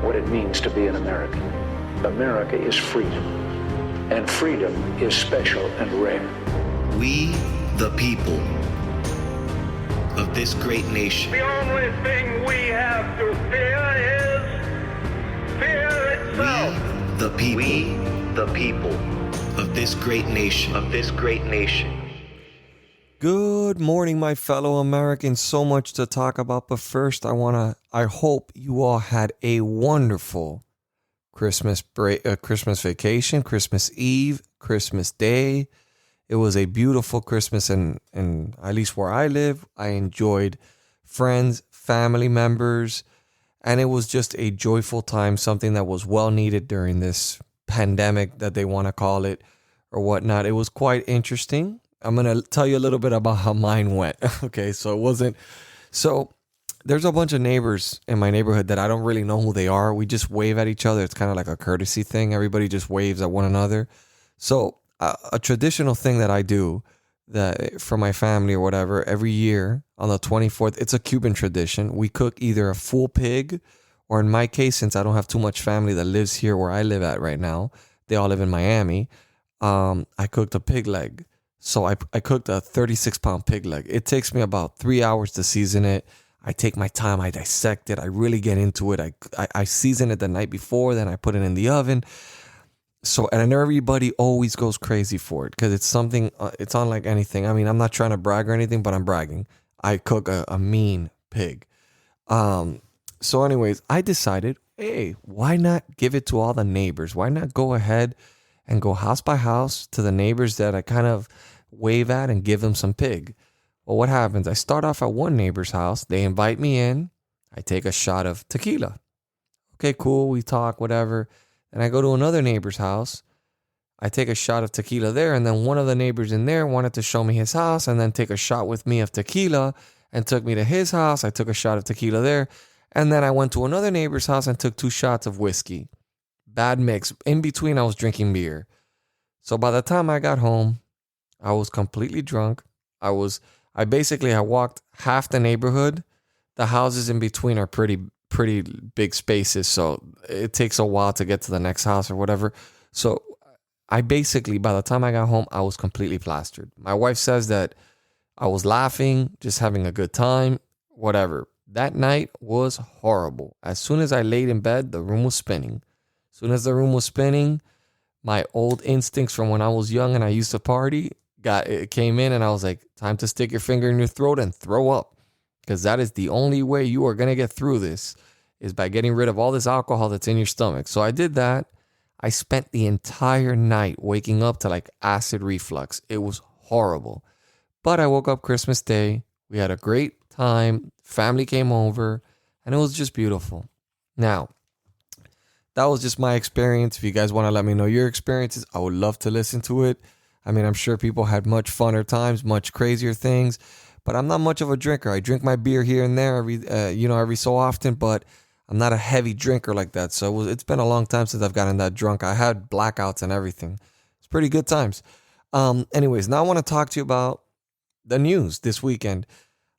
what it means to be an American. America is freedom, and freedom is special and rare. We, the people of this great nation. The only thing we have to fear is fear itself. We, the people. We, the people of this great nation. of this great nation. Good morning, my fellow Americans. So much to talk about, but first I hope you all had a wonderful Christmas break, Christmas vacation, Christmas Eve, Christmas Day. It was a beautiful Christmas, and at least where I live, I enjoyed friends, family members, and it was just a joyful time, something that was well needed during this pandemic that they want to call it or whatnot. It was quite interesting. I'm going to tell you a little bit about how mine went. Okay, so there's a bunch of neighbors in my neighborhood that I don't really know who they are. We just wave at each other. It's kind of like a courtesy thing. Everybody just waves at one another. So a traditional thing that I do that for my family or whatever, every year on the 24th, it's a Cuban tradition. We cook either a full pig, or in my case, since I don't have too much family that lives here where I live at right now, they all live in Miami, I cooked a pig leg. So I cooked a 36-pound pig leg. It takes me about 3 hours to season it. I take my time. I dissect it. I really get into it. I season it the night before. Then I put it in the oven. So, and everybody always goes crazy for it because it's something, it's unlike anything. I mean, I'm not trying to brag or anything, but I'm bragging. I cook a mean pig. So anyways, I decided, hey, why not give it to all the neighbors? Why not go ahead and go house by house to the neighbors that I kind of wave at and give them some pig? Well, what happens? I start off at one neighbor's house. They invite me in. I take a shot of tequila. Okay, cool. We talk, whatever. And I go to another neighbor's house. I take a shot of tequila there. And then one of the neighbors in there wanted to show me his house and then take a shot with me of tequila and took me to his house. I took a shot of tequila there. And then I went to another neighbor's house and took 2 shots of whiskey. Bad mix. In between, I was drinking beer. So by the time I got home, I was completely drunk. I walked half the neighborhood. The houses in between are pretty big spaces, so it takes a while to get to the next house or whatever. So by the time I got home, I was completely plastered. My wife says that I was laughing, just having a good time, whatever. That night was horrible. As soon as I laid in bed, the room was spinning. As soon as the room was spinning, my old instincts from when I was young and I used to party it came in, and I was like, time to stick your finger in your throat and throw up, because that is the only way you are going to get through this, is by getting rid of all this alcohol that's in your stomach. So I did that. I spent the entire night waking up to like acid reflux. It was horrible. But I woke up Christmas Day. We had a great time. Family came over, and it was just beautiful. Now, that was just my experience. If you guys want to let me know your experiences, I would love to listen to it. I mean, I'm sure people had much funner times, much crazier things, but I'm not much of a drinker. I drink my beer here and there every so often, but I'm not a heavy drinker like that. So it's been a long time since I've gotten that drunk. I had blackouts and everything. It's pretty good times. Anyways, now I want to talk to you about the news this weekend.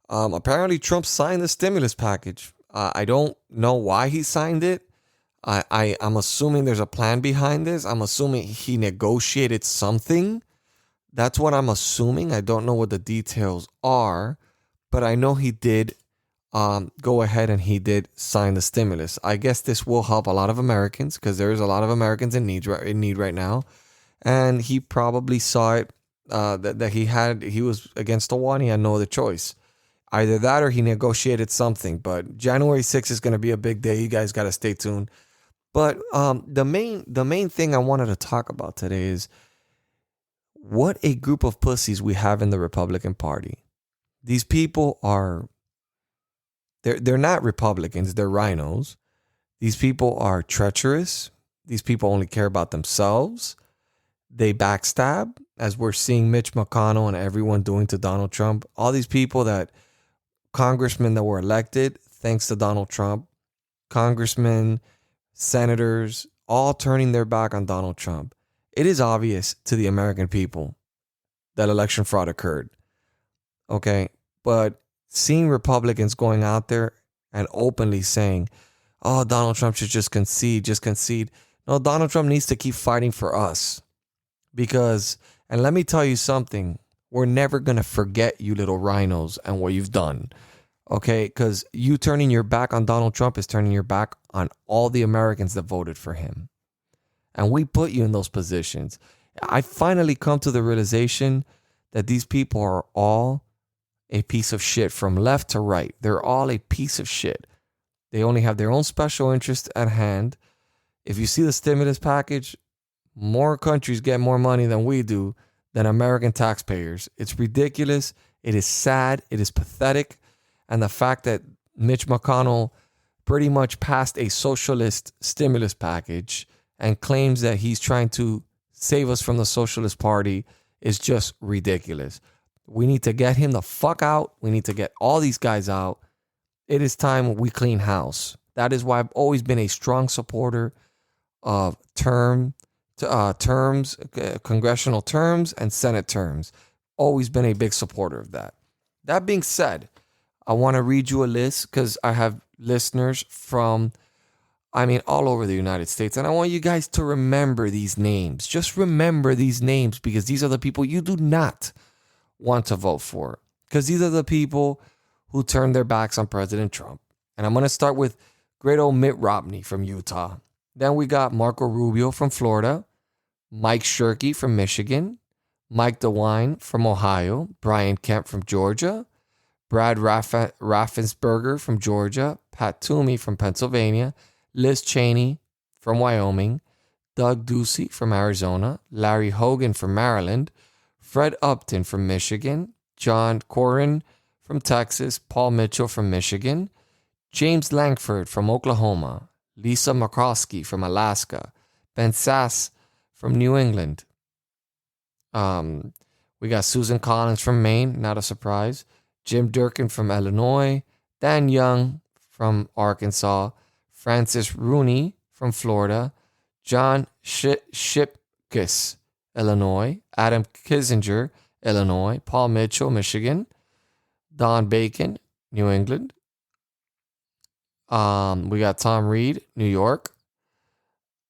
Apparently Trump signed the stimulus package. I don't know why he signed it. I'm assuming there's a plan behind this. I'm assuming he negotiated something. That's what I'm assuming. I don't know what the details are, but I know he did go ahead and he did sign the stimulus. I guess this will help a lot of Americans because there's a lot of Americans in need right now. And he probably saw it that he was against the wall and he had no other choice. Either that or he negotiated something. But January 6th is going to be a big day. You guys got to stay tuned. But the main thing I wanted to talk about today is what a group of pussies we have in the Republican Party. These people they're not Republicans, they're rhinos. These people are treacherous. These people only care about themselves. They backstab, as we're seeing Mitch McConnell and everyone doing to Donald Trump. All these people congressmen that were elected thanks to Donald Trump, congressmen, senators, all turning their back on Donald Trump. It is obvious to the American people that election fraud occurred. Okay, but seeing Republicans going out there and openly saying, oh, Donald Trump should just concede. No, Donald Trump needs to keep fighting for us. Because, and let me tell you something, we're never going to forget you little rhinos and what you've done. Okay? Because you turning your back on Donald Trump is turning your back on all the Americans that voted for him. And we put you in those positions. I finally come to the realization that these people are all a piece of shit from left to right. They're all a piece of shit. They only have their own special interest at hand. If you see the stimulus package, more countries get more money than we do, than American taxpayers. It's ridiculous. It is sad. It is pathetic. And the fact that Mitch McConnell pretty much passed a socialist stimulus package and claims that he's trying to save us from the Socialist Party is just ridiculous. We need to get him the fuck out. We need to get all these guys out. It is time we clean house. That is why I've always been a strong supporter of terms, congressional terms, and Senate terms. Always been a big supporter of that. That being said, I want to read you a list because I have listeners from, all over the United States. And I want you guys to remember these names. Just remember these names because these are the people you do not want to vote for. Because these are the people who turned their backs on President Trump. And I'm going to start with great old Mitt Romney from Utah. Then we got Marco Rubio from Florida, Mike Shirkey from Michigan, Mike DeWine from Ohio, Brian Kemp from Georgia, Brad Raffensperger from Georgia, Pat Toomey from Pennsylvania, Liz Cheney from Wyoming, Doug Ducey from Arizona, Larry Hogan from Maryland, Fred Upton from Michigan, John Cornyn from Texas, Paul Mitchell from Michigan, James Lankford from Oklahoma, Lisa Murkowski from Alaska, Ben Sasse from New England. We got Susan Collins from Maine, not a surprise, Jim Durkin from Illinois, Dan Young from Arkansas, Francis Rooney from Florida, John Shipkiss, Illinois, Adam Kinzinger, Illinois, Paul Mitchell, Michigan, Don Bacon, New England. We got Tom Reed, New York,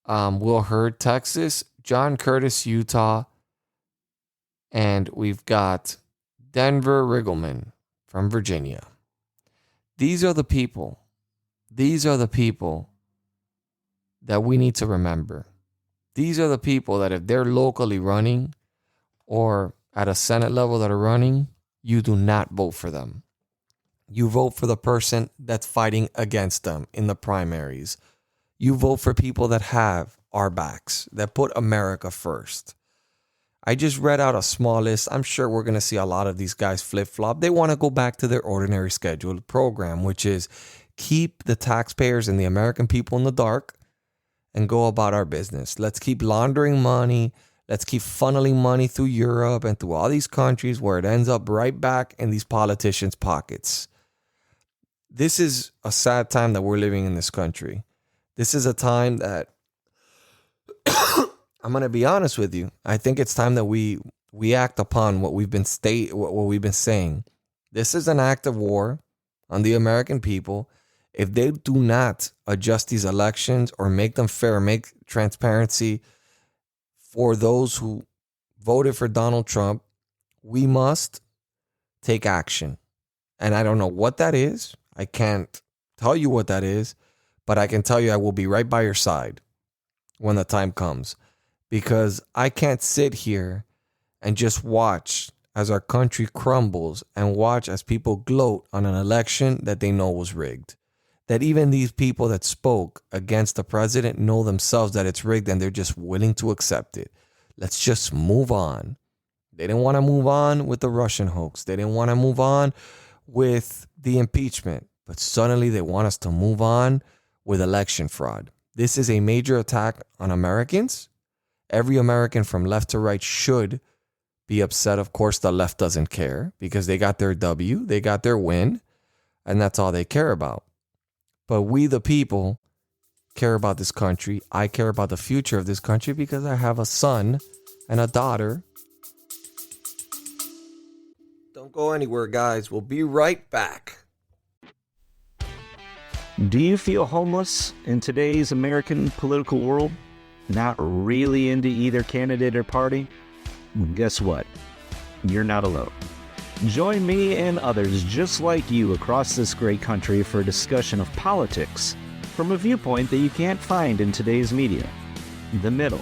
Will Hurd, Texas, John Curtis, Utah, and we've got Denver Riggleman from Virginia. These are the people that we need to remember. These are the people that if they're locally running or at a Senate level that are running, you do not vote for them. You vote for the person that's fighting against them in the primaries. You vote for people that have our backs, that put America first. I just read out a small list. I'm sure we're going to see a lot of these guys flip-flop. They want to go back to their ordinary scheduled program, which is keep the taxpayers and the American people in the dark and go about our business. Let's keep laundering money. Let's keep funneling money through Europe and through all these countries where it ends up right back in these politicians' pockets. This is a sad time that we're living in this country. This is a time that I'm going to be honest with you. I think it's time that we act upon what we've been saying. This is an act of war on the American people. If they do not adjust these elections or make them fair, make transparency for those who voted for Donald Trump, we must take action. And I don't know what that is. I can't tell you what that is, but I can tell you I will be right by your side when the time comes. Because I can't sit here and just watch as our country crumbles and watch as people gloat on an election that they know was rigged. That even these people that spoke against the president know themselves that it's rigged and they're just willing to accept it. Let's just move on. They didn't want to move on with the Russian hoax. They didn't want to move on with the impeachment. But suddenly they want us to move on with election fraud. This is a major attack on Americans. Every American from left to right should be upset. Of course, the left doesn't care because they got their W, they got their win, and that's all they care about. But we, the people, care about this country. I care about the future of this country because I have a son and a daughter. Don't go anywhere, guys. We'll be right back. Do you feel homeless in today's American political world? Not really into either candidate or party? Guess what? You're not alone. Join me and others just like you across this great country for a discussion of politics from a viewpoint that you can't find in today's media, the middle.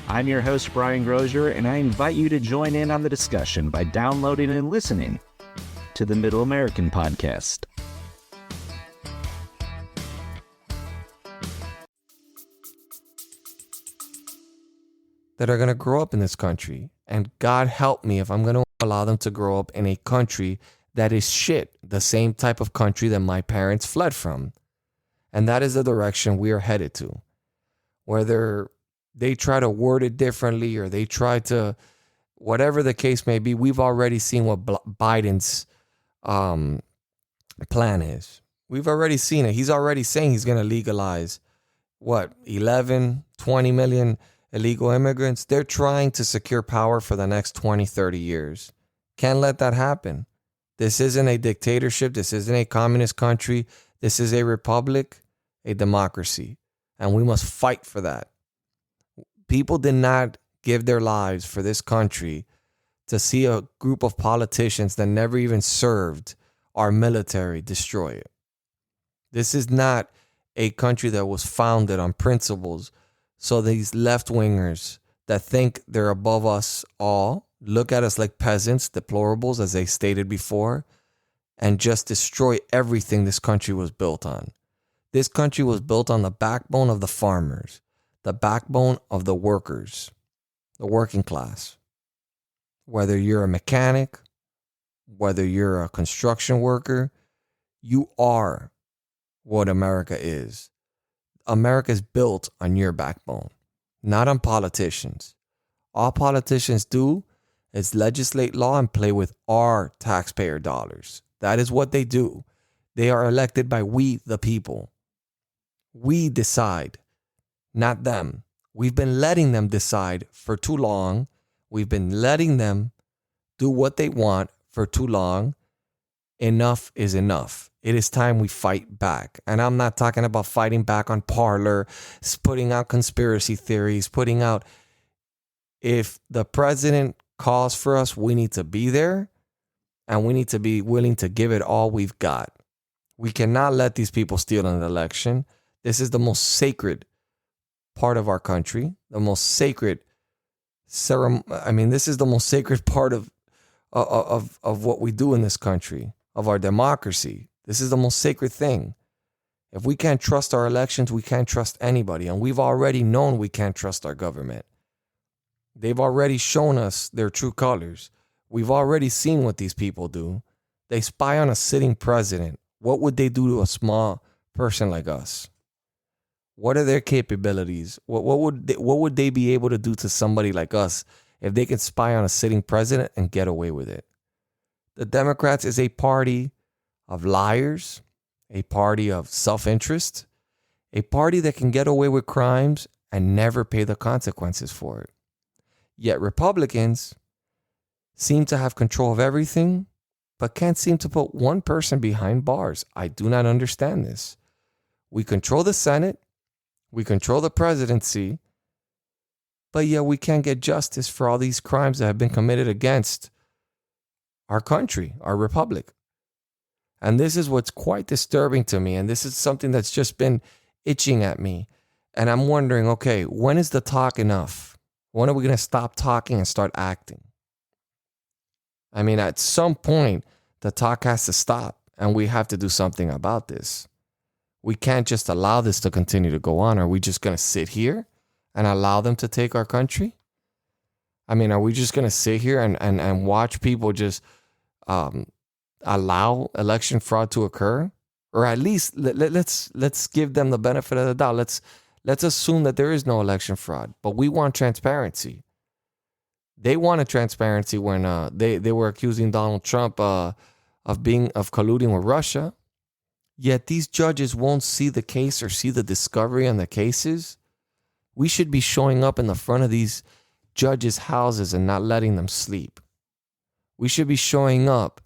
I'm your host, Brian Grozier, and I invite you to join in on the discussion by downloading and listening to the Middle American Podcast. That are going to grow up in this country. And God help me if I'm going to allow them to grow up in a country that is shit, the same type of country that my parents fled from. And that is the direction we are headed to. Whether they try to word it differently or they try to, whatever the case may be, we've already seen what Biden's plan is. We've already seen it. He's already saying he's going to legalize, 11, 20 million illegal immigrants. They're trying to secure power for the next 20, 30 years. Can't let that happen. This isn't a dictatorship. This isn't a communist country. This is a republic, a democracy. And we must fight for that. People did not give their lives for this country to see a group of politicians that never even served our military destroy it. This is not a country that was founded on principles. So these left-wingers that think they're above us all look at us like peasants, deplorables, as they stated before, and just destroy everything this country was built on. This country was built on the backbone of the farmers, the backbone of the workers, the working class. Whether you're a mechanic, whether you're a construction worker, you are what America is. America is built on your backbone, not on politicians. All politicians do is legislate law and play with our taxpayer dollars. That is what they do. They are elected by we, the people. We decide, not them. We've been letting them decide for too long. We've been letting them do what they want for too long. Enough is enough. It is time we fight back. And I'm not talking about fighting back on Parler, putting out conspiracy theories, putting out, if the president calls for us, we need to be there and we need to be willing to give it all we've got. We cannot let these people steal an election. This is the most sacred part of our country, the most sacred this is the most sacred part of what we do in this country, of our democracy. This is the most sacred thing. If we can't trust our elections, we can't trust anybody. And we've already known we can't trust our government. They've already shown us their true colors. We've already seen what these people do. They spy on a sitting president. What would they do to a small person like us? What are their capabilities? What would they be able to do to somebody like us if they can spy on a sitting president and get away with it? The Democrats is a party of liars, a party of self-interest, a party that can get away with crimes and never pay the consequences for it. Yet Republicans seem to have control of everything, but can't seem to put one person behind bars. I do not understand this. We control the Senate, we control the presidency, but yet we can't get justice for all these crimes that have been committed against our country, our republic. And this is what's quite disturbing to me. And this is something that's just been itching at me. And I'm wondering, okay, when is the talk enough? When are we going to stop talking and start acting? I mean, at some point, the talk has to stop and we have to do something about this. We can't just allow this to continue to go on. Are we just going to sit here and allow them to take our country? I mean, are we just going to sit here and watch people just allow election fraud to occur? Or at least let's give them the benefit of the doubt. Let's assume that there is no election fraud, but we want transparency. They wanted transparency when they were accusing Donald Trump of colluding with Russia. Yet these judges won't see the case or see the discovery on the cases. We should be showing up in the front of these judges' houses and not letting them sleep. We should be showing up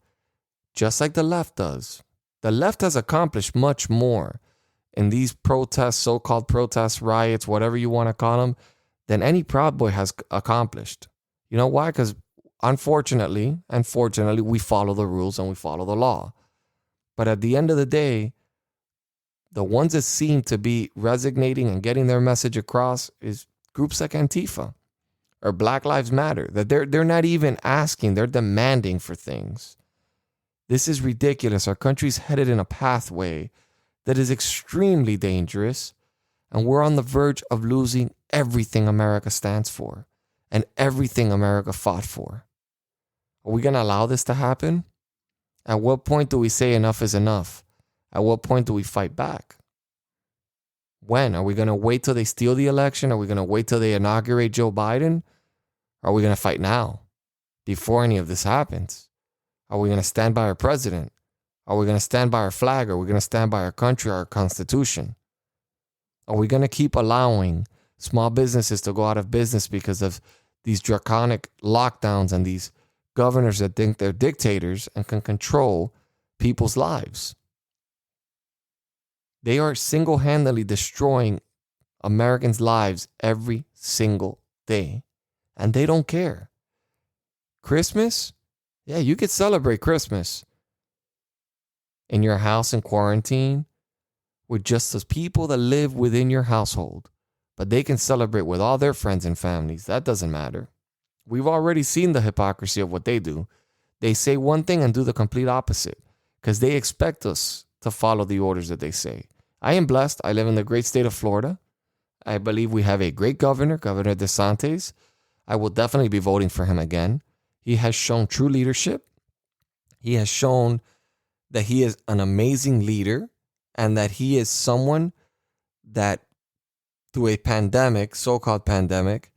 just like the left does. The left has accomplished much more in these protests, so-called protests, riots, whatever you want to call them, than any Proud Boy has accomplished. You know why? Because unfortunately, we follow the rules and we follow the law. But at the end of the day, the ones that seem to be resonating and getting their message across is groups like Antifa or Black Lives Matter. That they're not even asking, they're demanding for things. This is ridiculous. Our country's headed in a pathway that is extremely dangerous, and we're on the verge of losing everything America stands for and everything America fought for. Are we going to allow this to happen? At what point do we say enough is enough? At what point do we fight back? When? Are we going to wait till they steal the election? Are we going to wait till they inaugurate Joe Biden? Or are we going to fight now before any of this happens? Are we going to stand by our president? Are we going to stand by our flag? Are we going to stand by our country, our constitution? Are we going to keep allowing small businesses to go out of business because of these draconic lockdowns and these governors that think they're dictators and can control people's lives? They are single-handedly destroying Americans' lives every single day, and they don't care. Christmas? Yeah, you could celebrate Christmas in your house in quarantine with just the people that live within your household, but they can celebrate with all their friends and families. That doesn't matter. We've already seen the hypocrisy of what they do. They say one thing and do the complete opposite because they expect us to follow the orders that they say. I am blessed. I live in the great state of Florida. I believe we have a great governor, Governor DeSantis. I will definitely be voting for him again. He has shown true leadership. He has shown that he is an amazing leader and that he is someone that through a pandemic, so-called pandemic,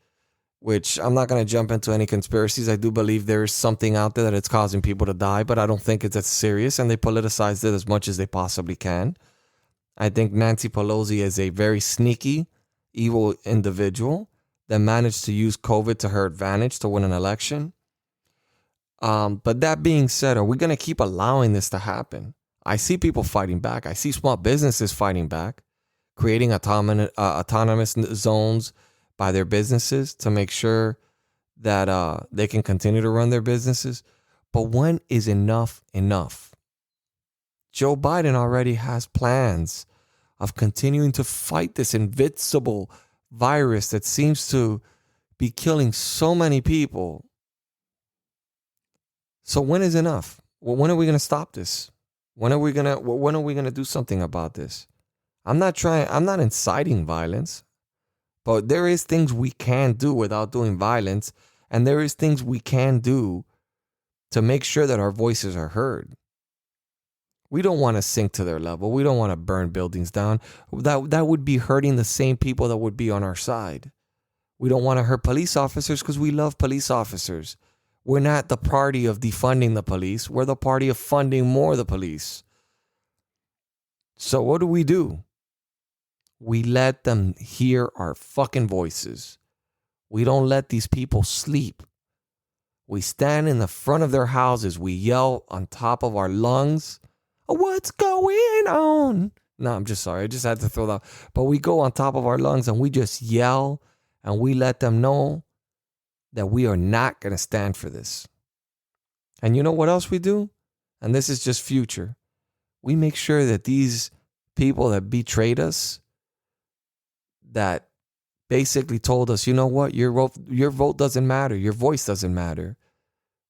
which I'm not going to jump into any conspiracies. I do believe there is something out there that it's causing people to die, but I don't think it's as serious, and they politicized it as much as they possibly can. I think Nancy Pelosi is a very sneaky, evil individual that managed to use COVID to her advantage to win an election. But that being said, are we going to keep allowing this to happen? I see people fighting back. I see small businesses fighting back, creating autonomous zones by their businesses to make sure that they can continue to run their businesses. But when is enough enough? Joe Biden already has plans of continuing to fight this invincible virus that seems to be killing so many people. So when is enough? Well, when are we going to stop this? When are we going to do something about this? I'm not inciting violence, but there is things we can do without doing violence, and there is things we can do to make sure that our voices are heard. We don't want to sink to their level. We don't want to burn buildings down. That would be hurting the same people that would be on our side. We don't want to hurt police officers because we love police officers. We're not the party of defunding the police. We're the party of funding more of the police. So what do? We let them hear our fucking voices. We don't let these people sleep. We stand in the front of their houses. We yell on top of our lungs. What's going on? No, I'm just sorry. I just had to throw that. But we go on top of our lungs and we just yell and we let them know that we are not going to stand for this. And you know what else we do? And this is just future. We make sure that these people that betrayed us, that basically told us, you know what, your vote doesn't matter. Your voice doesn't matter.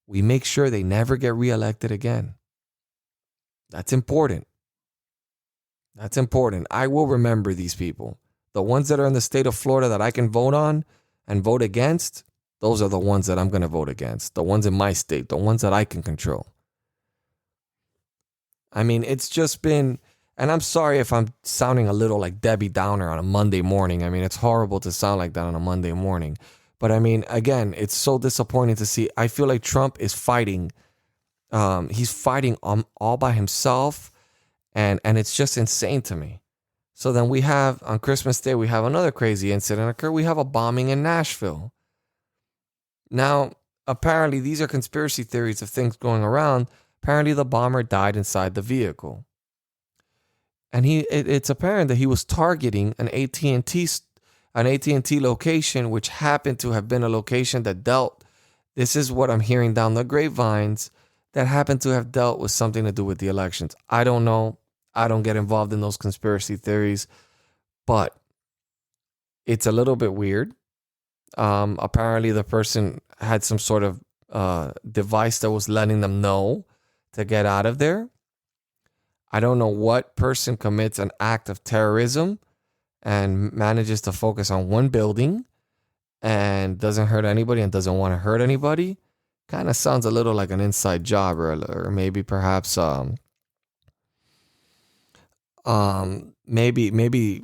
We make sure they never get reelected again. That's important. That's important. I will remember these people. The ones that are in the state of Florida that I can vote on and vote against, those are the ones that I'm going to vote against. The ones in my state, the ones that I can control. I mean, it's just been, and I'm sorry if I'm sounding a little like Debbie Downer on a Monday morning. I mean, it's horrible to sound like that on a Monday morning. But I mean, again, it's so disappointing to see. I feel like Trump is fighting. He's fighting all by himself. And it's just insane to me. So then we have, on Christmas Day, we have another crazy incident occur. We have a bombing in Nashville. Now, apparently, these are conspiracy theories of things going around. Apparently, the bomber died inside the vehicle. and it's apparent that he was targeting an AT&T location, which happened to have been a location that dealt. This is what I'm hearing down the grapevines, that happened to have dealt with something to do with the elections. I don't know. I don't get involved in those conspiracy theories, but it's a little bit weird. Apparently, the person had some sort of device that was letting them know to get out of there. I don't know what person commits an act of terrorism and manages to focus on one building and doesn't hurt anybody and doesn't want to hurt anybody. Kind of sounds a little like an inside job, or maybe perhaps maybe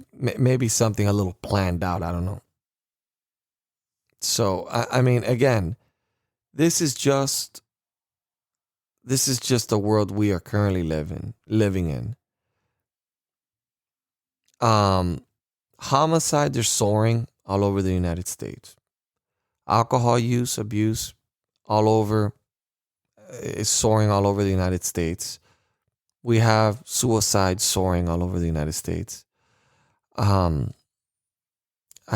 something a little planned out. I don't know. So I mean, again, this is just the world we are currently living in. Homicides are soaring all over the United States. Alcohol use, abuse, all over, is soaring all over the United States. We have suicide soaring all over the United States. I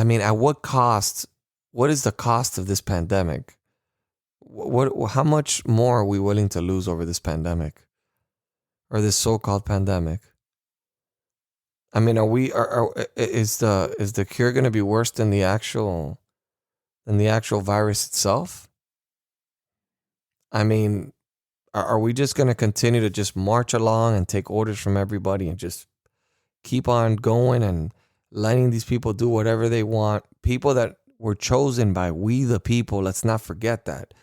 mean, at what cost? What is the cost of this pandemic? How much more are we willing to lose over this pandemic, or this so-called pandemic? I mean, is the cure going to be worse than the actual virus itself? I mean, are we just going to continue to just march along and take orders from everybody and just keep on going and letting these people do whatever they want? People that were chosen by we the people, let's not forget that.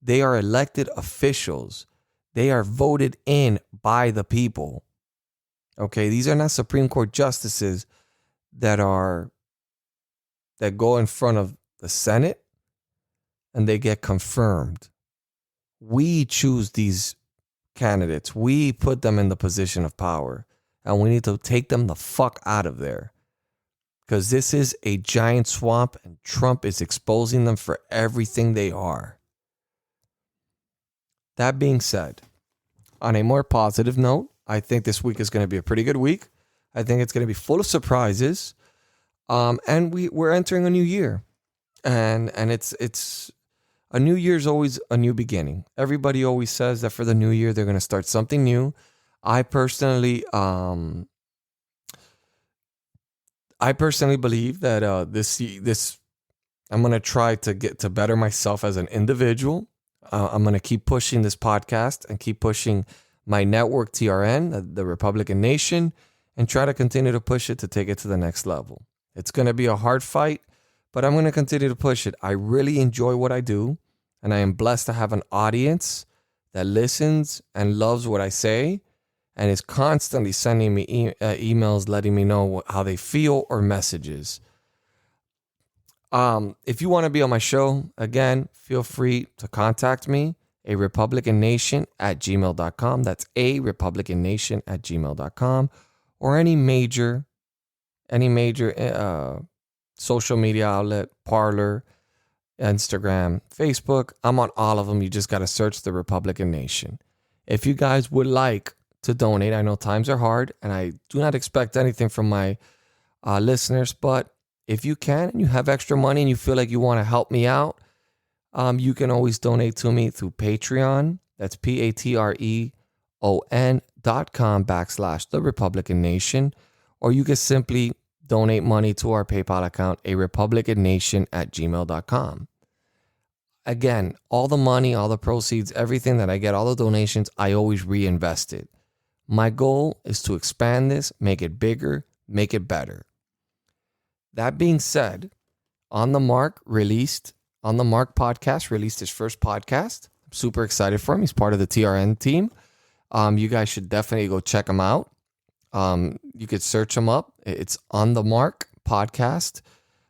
They are elected officials. They are voted in by the people. Okay, these are not Supreme Court justices that go in front of the Senate and they get confirmed. We choose these candidates. We put them in the position of power, and we need to take them the fuck out of there, because this is a giant swamp and Trump is exposing them for everything they are. That being said, on a more positive note, I think this week is going to be a pretty good week. I think it's going to be full of surprises. And we're entering a new year. And it's a new year's always a new beginning. Everybody always says that for the new year, they're going to start something new. I personally believe that this I'm going to try to get to better myself as an individual. I'm going to keep pushing this podcast and keep pushing my network, TRN, the Republican Nation, and try to continue to push it to take it to the next level. It's going to be a hard fight, but I'm going to continue to push it. I really enjoy what I do, and I am blessed to have an audience that listens and loves what I say and is constantly sending me emails letting me know how they feel or messages. If you want to be on my show, again, feel free to contact me, arepublicannation@gmail.com. That's arepublicannation@gmail.com, or any major social media outlet, Parler, Instagram, Facebook. I'm on all of them. You just got to search the Republican Nation. If you guys would like to donate, I know times are hard and I do not expect anything from my listeners, but if you can and you have extra money and you feel like you want to help me out, you can always donate to me through Patreon. That's patreon.com/The Republican Nation. Or you can simply donate money to our PayPal account, arepublicannation@gmail.com. Again, all the money, all the proceeds, everything that I get, all the donations, I always reinvest it. My goal is to expand this, make it bigger, make it better. That being said, On the Mark podcast released his first podcast. I'm super excited for him. He's part of the TRN team. You guys should definitely go check him out. You could search him up. It's On the Mark podcast.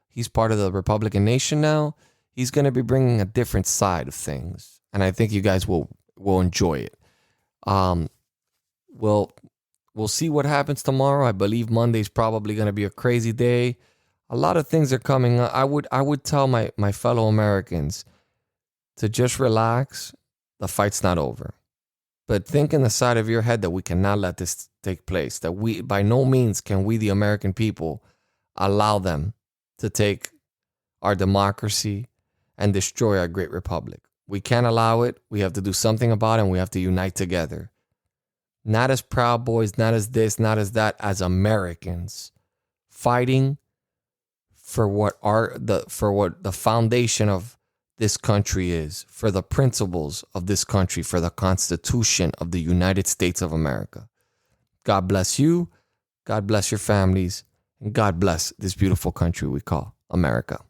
He's part of the Republican Nation now. He's going to be bringing a different side of things, and I think you guys will enjoy it. We'll see what happens tomorrow. I believe Monday's probably going to be a crazy day. A lot of things are coming up. I would tell my fellow Americans to just relax. The fight's not over. But think in the side of your head that we cannot let this take place, that we, by no means can we, the American people, allow them to take our democracy and destroy our great republic. We can't allow it. We have to do something about it, and we have to unite together. Not as Proud Boys, not as this, not as that, as Americans fighting for what the foundation of this country is, for the principles of this country, for the Constitution of the United States of America. God bless you. God bless your families. And God bless this beautiful country we call America.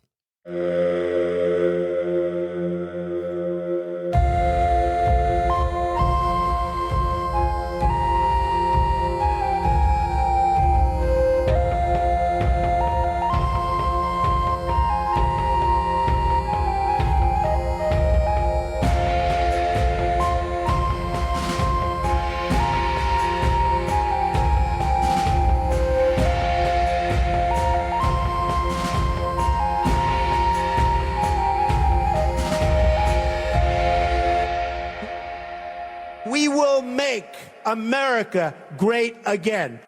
We will make America great again.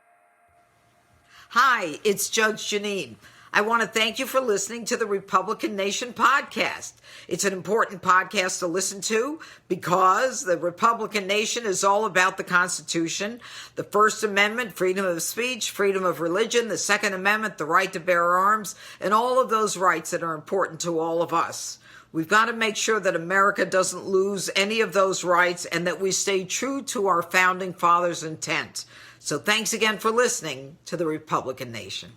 Hi, it's Judge Janine. I want to thank you for listening to the Republican Nation podcast. It's an important podcast to listen to because the Republican Nation is all about the Constitution, the First Amendment, freedom of speech, freedom of religion, the Second Amendment, the right to bear arms, and all of those rights that are important to all of us. We've got to make sure that America doesn't lose any of those rights and that we stay true to our founding fathers' intent. So thanks again for listening to the Republican Nation.